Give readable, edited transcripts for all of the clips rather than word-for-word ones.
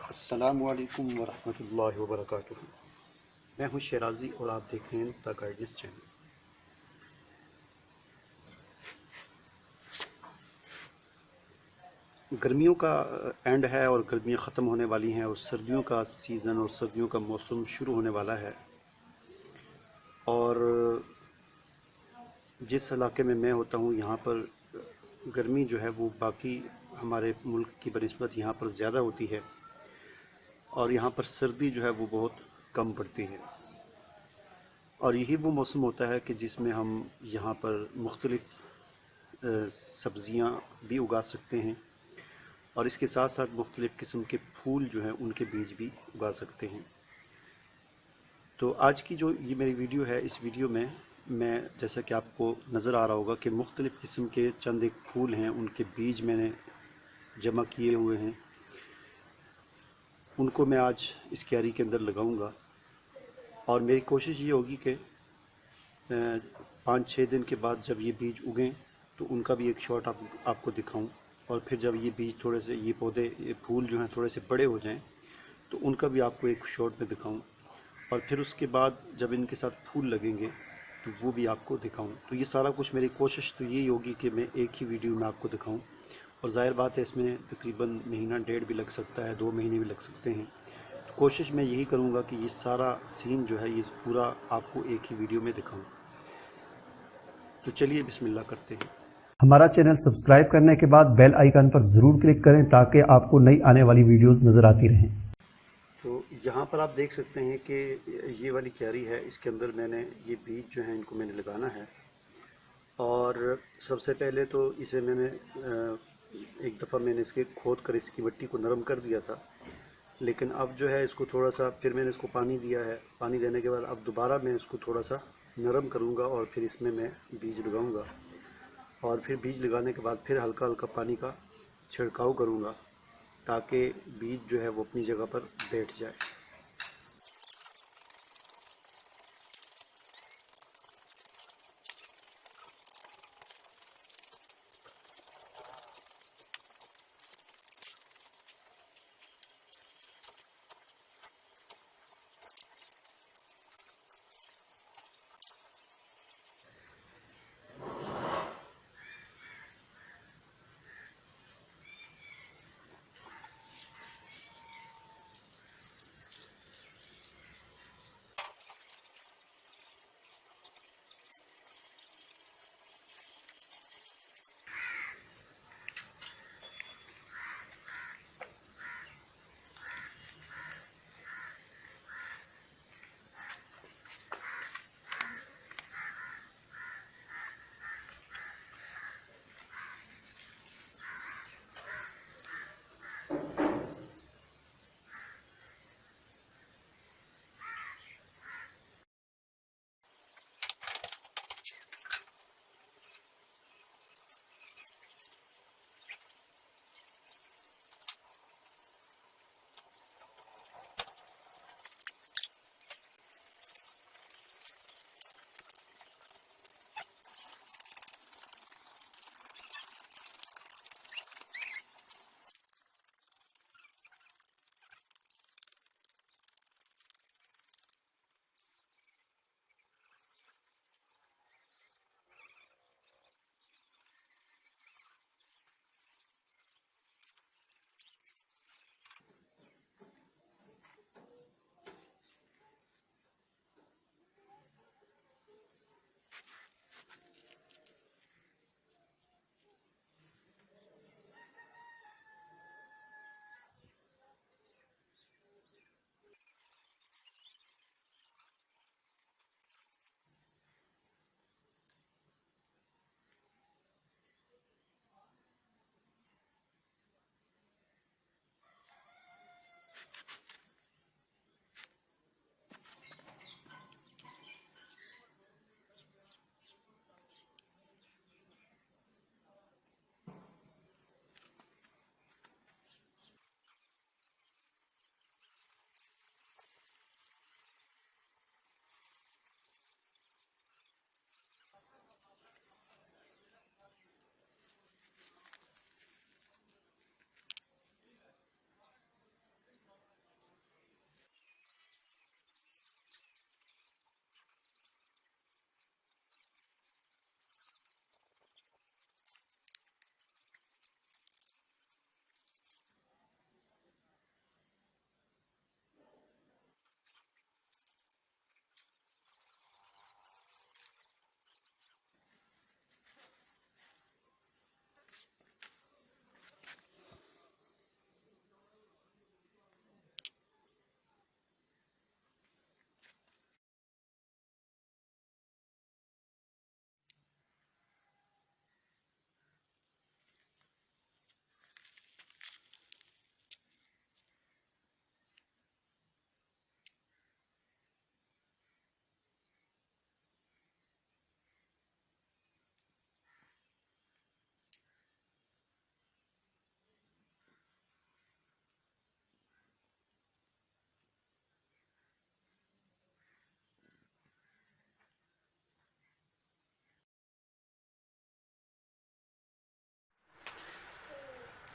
अस्सलामुअलैकुम वरहमतुल्लाहि वबरकातुहू। मैं हूं शेराजी और आप देख रहे हैं द गाइडेंस चैनल। गर्मियों का एंड है और गर्मियां ख़त्म होने वाली हैं और सर्दियों का सीज़न और सर्दियों का मौसम शुरू होने वाला है। और जिस इलाके में मैं होता हूं यहाँ पर गर्मी जो है वो बाकी हमारे मुल्क की बनिस्बत यहाँ पर ज़्यादा होती है और यहाँ पर सर्दी जो है वो बहुत कम पड़ती है। और यही वो मौसम होता है कि जिसमें हम यहाँ पर मुख्तलिफ सब्ज़ियाँ भी उगा सकते हैं और इसके साथ साथ मुख्तलिफ़ किस्म के फूल जो हैं उनके बीज भी उगा सकते हैं। तो आज की जो ये मेरी वीडियो है, इस वीडियो में मैं, जैसा कि आपको नज़र आ रहा होगा कि मुख्तलिफ़ किस्म के चंद एक फूल हैं, उनके बीज मैंने जमा किए हुए हैं, उनको मैं आज इस क्यारी के अंदर लगाऊंगा। और मेरी कोशिश ये होगी कि 5-6 दिन के बाद जब ये बीज उगें तो उनका भी एक शॉट आपको दिखाऊं। और फिर जब ये बीज थोड़े से, ये पौधे, ये फूल जो हैं थोड़े से बड़े हो जाएं तो उनका भी आपको एक शॉट में दिखाऊं। और फिर उसके बाद जब इनके साथ फूल लगेंगे तो वो भी आपको दिखाऊं। तो ये सारा कुछ, मेरी कोशिश तो यही होगी कि मैं एक ही वीडियो में आपको दिखाऊं। और ज़ाहिर बात है इसमें तकरीबन महीना डेढ़ भी लग सकता है, 2 महीने भी लग सकते हैं। तो कोशिश मैं यही करूँगा कि ये सारा सीन जो है ये पूरा आपको एक ही वीडियो में दिखाऊं। तो चलिए बिस्मिल्लाह करते हैं। हमारा चैनल सब्सक्राइब करने के बाद बेल आइकन पर ज़रूर क्लिक करें ताकि आपको नई आने वाली वीडियोस नज़र आती रहें। तो यहाँ पर आप देख सकते हैं कि ये वाली क्यारी है, इसके अंदर मैंने ये बीज जो हैं इनको मैंने लगाना है। और सबसे पहले तो इसे मैंने एक दफ़ा मैंने इसके खोद कर इसकी मिट्टी को नरम कर दिया था, लेकिन अब जो है इसको थोड़ा सा, फिर मैंने इसको पानी दिया है। पानी देने के बाद अब दोबारा मैं इसको थोड़ा सा नरम करूँगा और फिर इसमें मैं बीज लगाऊँगा। और फिर बीज लगाने के बाद फिर हल्का हल्का पानी का छिड़काव करूँगा ताकि बीज जो है वो अपनी जगह पर बैठ जाए।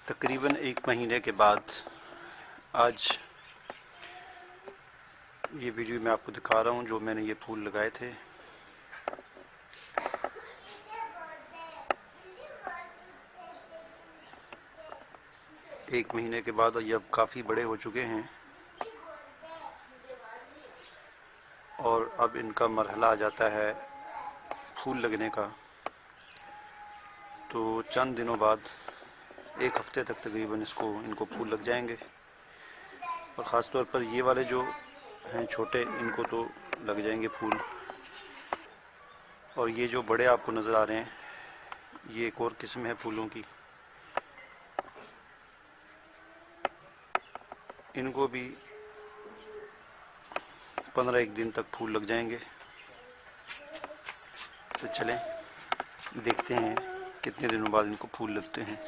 तकरीबन 1 महीने के बाद आज ये वीडियो मैं आपको दिखा रहा हूँ जो मैंने ये फूल लगाए थे। एक महीने के बाद ये अब काफ़ी बड़े हो चुके हैं और अब इनका मरहला आ जाता है फूल लगने का। तो चंद दिनों बाद 1 हफ्ते तक तकरीबन इनको फूल लग जाएंगे। और ख़ास तौर पर ये वाले जो हैं छोटे, इनको तो लग जाएंगे फूल। और ये जो बड़े आपको नज़र आ रहे हैं, ये एक और किस्म है फूलों की। इनको भी 15-1 दिन तक फूल लग जाएंगे। तो चलें देखते हैं कितने दिनों बाद इनको फूल लगते हैं।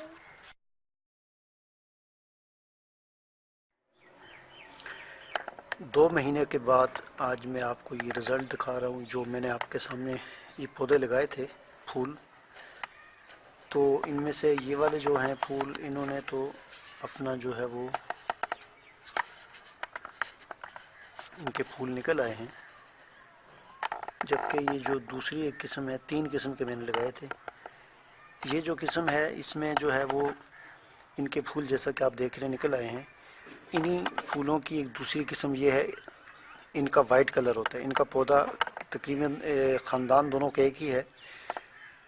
दो महीने के बाद आज मैं आपको ये रिज़ल्ट दिखा रहा हूँ जो मैंने आपके सामने ये पौधे लगाए थे फूल। तो इनमें से ये वाले जो हैं फूल, इन्होंने तो अपना जो है वो इनके फूल निकल आए हैं। जबकि ये जो दूसरी एक किस्म है, 3 किस्म के मैंने लगाए थे, ये जो किस्म है इसमें जो है वो इनके फूल जैसा कि आप देख रहे हैं निकल आए हैं। इन्हीं फूलों की एक दूसरी किस्म ये है, इनका वाइट कलर होता है। इनका पौधा तकरीबन ख़ानदान दोनों का एक ही है।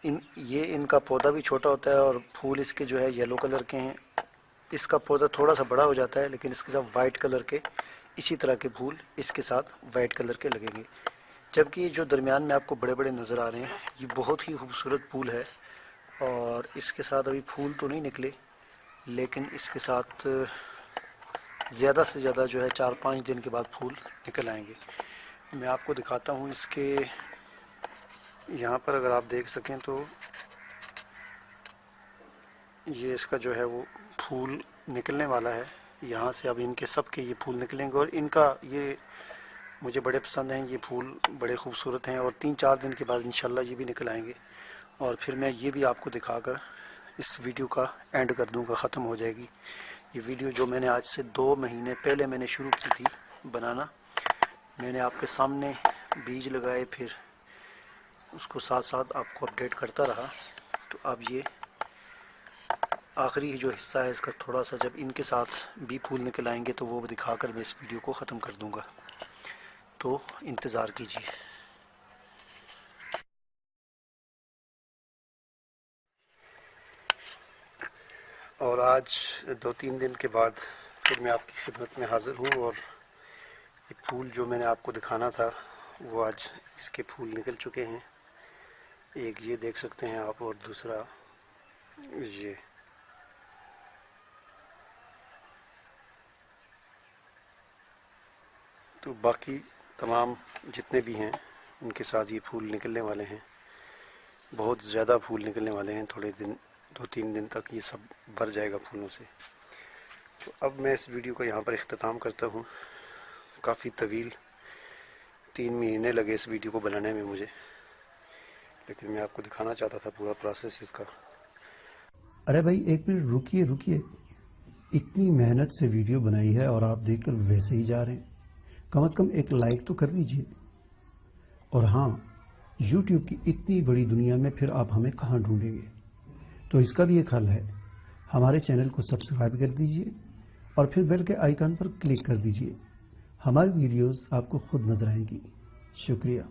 इनका पौधा भी छोटा होता है और फूल इसके जो है येलो कलर के हैं। इसका पौधा थोड़ा सा बड़ा हो जाता है लेकिन इसके साथ वाइट कलर के इसी तरह के फूल इसके साथ वाइट कलर के लगेंगे। जबकि जो दरमियान में आपको बड़े बड़े नज़र आ रहे हैं, ये बहुत ही खूबसूरत फूल है। और इसके साथ अभी फूल तो नहीं निकले, लेकिन इसके साथ ज़्यादा से ज़्यादा जो है 4-5 दिन के बाद फूल निकल आएंगे। मैं आपको दिखाता हूँ इसके यहाँ पर, अगर आप देख सकें तो ये इसका जो है वो फूल निकलने वाला है। यहाँ से अब इनके सब के ये फूल निकलेंगे और इनका ये मुझे बड़े पसंद हैं। ये फूल बड़े खूबसूरत हैं और 3-4 दिन के बाद इंशाल्लाह ये भी निकल आएंगे। और फिर मैं ये भी आपको दिखाकर इस वीडियो का एंड कर दूंगा, ख़त्म हो जाएगी ये वीडियो जो मैंने आज से 2 महीने पहले मैंने शुरू की थी बनाना। मैंने आपके सामने बीज लगाए, फिर उसको साथ साथ आपको अपडेट करता रहा। तो अब ये आखिरी जो हिस्सा है इसका, थोड़ा सा जब इनके साथ भी फूल निकल आएंगे तो वो दिखाकर मैं इस वीडियो को ख़त्म कर दूंगा। तो इंतज़ार कीजिए। और आज 2-3 दिन के बाद फिर मैं आपकी खिदमत में हाज़िर हूँ और ये फूल जो मैंने आपको दिखाना था वो आज इसके फूल निकल चुके हैं। एक ये देख सकते हैं आप और दूसरा ये। तो बाकी तमाम जितने भी हैं उनके साथ ये फूल निकलने वाले हैं। बहुत ज़्यादा फूल निकलने वाले हैं। थोड़े दिन, 2-3 दिन तक ये सब भर जाएगा फूलों से। तो अब मैं इस वीडियो का यहाँ पर इख्तिताम करता हूँ। काफ़ी तवील 3 महीने लगे इस वीडियो को बनाने में मुझे, लेकिन मैं आपको दिखाना चाहता था पूरा प्रोसेस इसका। अरे भाई 1 मिनट रुकिए। इतनी मेहनत से वीडियो बनाई है और आप देखकर वैसे ही जा रहे हैं। कम से कम एक लाइक तो कर दीजिए। और हाँ, YouTube की इतनी बड़ी दुनिया में फिर आप हमें कहाँ ढूंढेंगे? तो इसका भी एक हल है, हमारे चैनल को सब्सक्राइब कर दीजिए और फिर बेल के आइकन पर क्लिक कर दीजिए। हमारी वीडियोस आपको खुद नजर आएंगी। शुक्रिया।